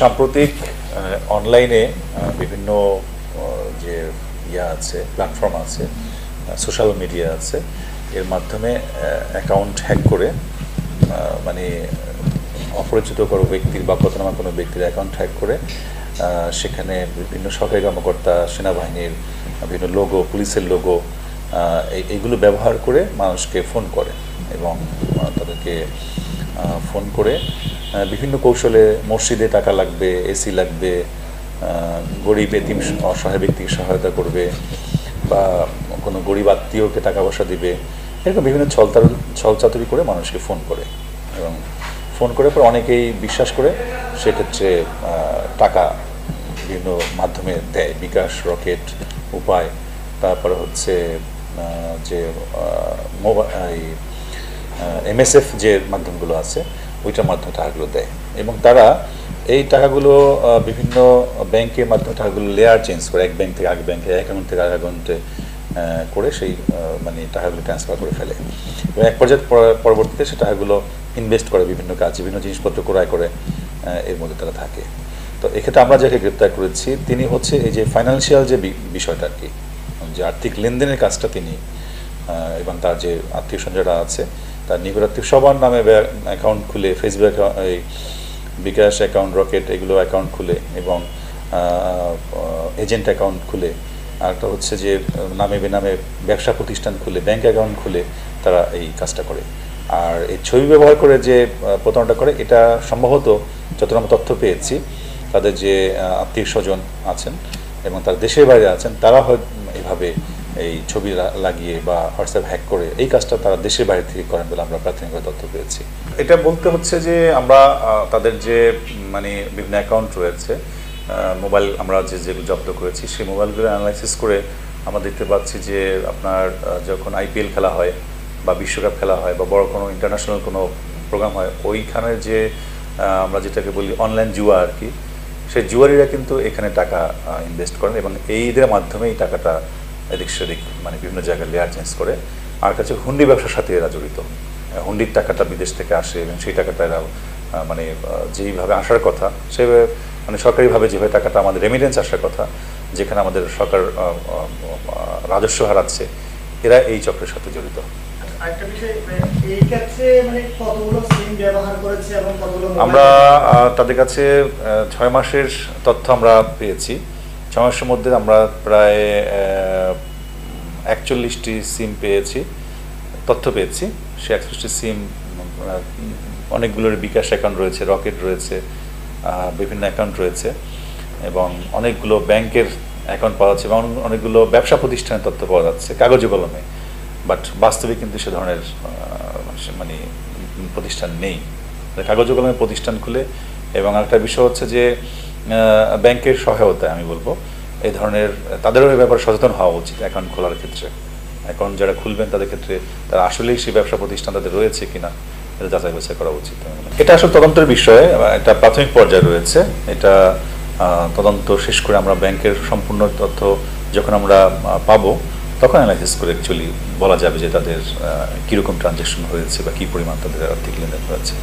সাম্প্রতিক অনলাইনে বিভিন্ন যে আছে প্ল্যাটফর্ম আছে, সোশ্যাল মিডিয়া আছে, এর মাধ্যমে অ্যাকাউন্ট হ্যাক করে মানে অপরিচিত কোনো ব্যক্তির বা অজ্ঞাতনামা কোনো ব্যক্তির অ্যাকাউন্ট হ্যাক করে সেখানে বিভিন্ন সরকারি কর্মকর্তা, সেনাবাহিনীর বিভিন্ন লোগো, পুলিশের লোগো এইগুলো ব্যবহার করে মানুষকে ফোন করে এবং তাদেরকে ফোন করে বিভিন্ন কৌশলে মসজিদে টাকা লাগবে, এসি লাগবে, গরিব এতিম অসহায় ব্যক্তিকে সহায়তা করবে বা কোনো গরিব আত্মীয়কে টাকা পয়সা দিবে, এরকম বিভিন্ন ছলচাতুরি করে মানুষকে ফোন করে এবং ফোন করে পর অনেকেই বিশ্বাস করে সেক্ষেত্রে টাকা বিভিন্ন মাধ্যমে দেয়, বিকাশ, রকেট, উপায়, তারপরে হচ্ছে যে মোবাইল MSF যে মাধ্যমগুলো আছে ওইটার মাধ্যমে টাকাগুলো দেয় এবং তারা এই টাকাগুলো বিভিন্ন ব্যাংকের মাধ্যমে টাকাগুলো লেয়ার চেঞ্জ করে, এক ব্যাংক থেকে আরেক ব্যাংকে, এক অ্যাকাউন্ট থেকে আরেক অ্যাকাউন্টে করে সেই মানে টাকাগুলো ট্রান্সফার করে ফেলে এবং এক পর্যায়ে পরবর্তীতে সে টাকাগুলো ইনভেস্ট করে বিভিন্ন কাজ, বিভিন্ন জিনিসপত্র ক্রয় করে এর মধ্যে তারা থাকে। তো এক্ষেত্রে আমরা যাকে গ্রেপ্তার করেছি তিনি হচ্ছে এই যে ফাইন্যান্সিয়াল যে বিষয়টা আর কি, যে আর্থিক লেনদেনের কাজটা তিনি এবং তার যে আত্মীয় স্বজনরা আছে তার নিকটাত্মীয় সবার নামে অ্যাকাউন্ট খুলে, ফেসবুক, এই বিকাশ অ্যাকাউন্ট, রকেট এগুলো অ্যাকাউন্ট খুলে এবং এজেন্ট অ্যাকাউন্ট খুলে, আরেকটা হচ্ছে যে নামে বেনামে ব্যবসা প্রতিষ্ঠান খুলে, ব্যাংক অ্যাকাউন্ট খুলে তারা এই কাজটা করে। আর এই ছবি ব্যবহার করে যে প্রতারণাটা করে, এটা সম্ভবত যত আমরা তথ্য পেয়েছি তাদের যে আত্মীয় স্বজন আছেন এবং তার দেশের বাইরে আছেন তারা হয়তো এইভাবে এই ছবি লাগিয়ে বা হোয়াটসঅ্যাপ হ্যাক করে এই কাজটা তারা দেশের বাইরে থেকে করেন বলে আমরা প্রাথমিকভাবে তথ্য পেয়েছি। এটা বলতে হচ্ছে যে আমরা তাদের যে মানে বিভিন্ন অ্যাকাউন্ট রয়েছে, মোবাইল আমরা যেগুলো জব্দ করেছি সেই মোবাইলগুলো অ্যানালাইসিস করে আমরা দেখতে পাচ্ছি যে আপনার যখন IPL খেলা হয় বা বিশ্বকাপ খেলা হয় বা বড় কোনো ইন্টারন্যাশনাল কোনো প্রোগ্রাম হয়, ওইখানের যে আমরা যেটাকে বলি অনলাইন জুয়া আর কি, সেই জুয়ারিরা কিন্তু এখানে টাকা ইনভেস্ট করেন এবং এইদের মাধ্যমে এই টাকাটা এদিক সেদিক মানে বিভিন্ন জায়গায় লেয়ার চেঞ্জ করে। আর কাছে হুন্ডি ব্যবসার সাথে এরা জড়িত, হুন্ডির টাকাটা বিদেশ থেকে আসে এবং সেই টাকাটা এরা মানে যেইভাবে আসার কথা সেভাবে মানে সরকারিভাবে যেভাবে টাকাটা আমাদের রেমিটেন্স আসার কথা, যেখানে আমাদের সরকার রাজস্ব হারাচ্ছে, এরা এই চক্রের সাথে জড়িত। আমরা তাদের কাছে 6 মাসের তথ্য আমরা পেয়েছি। 6 মাসের মধ্যে আমরা প্রায় 41টি সিম পেয়েছি, তথ্য পেয়েছি। সে 41টি সিম অনেকগুলোর বিকাশ অ্যাকাউন্ট রয়েছে, রকেট রয়েছে, বিভিন্ন অ্যাকাউন্ট রয়েছে এবং অনেকগুলো ব্যাংকের অ্যাকাউন্ট পাওয়া যাচ্ছে এবং অনেকগুলো ব্যবসা প্রতিষ্ঠানের তথ্য পাওয়া যাচ্ছে কাগজে কলমে, বাট বাস্তবে কিন্তু সে ধরনের মানে প্রতিষ্ঠান নেই। কাগজে কলমে প্রতিষ্ঠান খুলে এবং আরেকটা বিষয় হচ্ছে যে ব্যাংকের সহায়তায় আমি বলবো এই ধরনের তাদেরও এই ব্যাপারে সচেতন হওয়া উচিত। অ্যাকাউন্ট খোলার ক্ষেত্রে অ্যাকাউন্ট যারা খুলবেন তাদের ক্ষেত্রে তারা আসলেই সেই ব্যবসা প্রতিষ্ঠান তাদের রয়েছে কিনা এটা যাচাই বাছাই করা উচিত। এটা আসলে তদন্তের বিষয়ে, এটা প্রাথমিক পর্যায়ে রয়েছে। এটা তদন্ত শেষ করে আমরা ব্যাংকের সম্পূর্ণ তথ্য যখন আমরা পাবো তখন অ্যানালাইসিস করে অ্যাকচুয়ালি বলা যাবে যে তাদের কীরকম ট্রানজ্যাকশন হয়েছে বা কী পরিমাণ তাদের আর্থিক লেনদেন হয়েছে।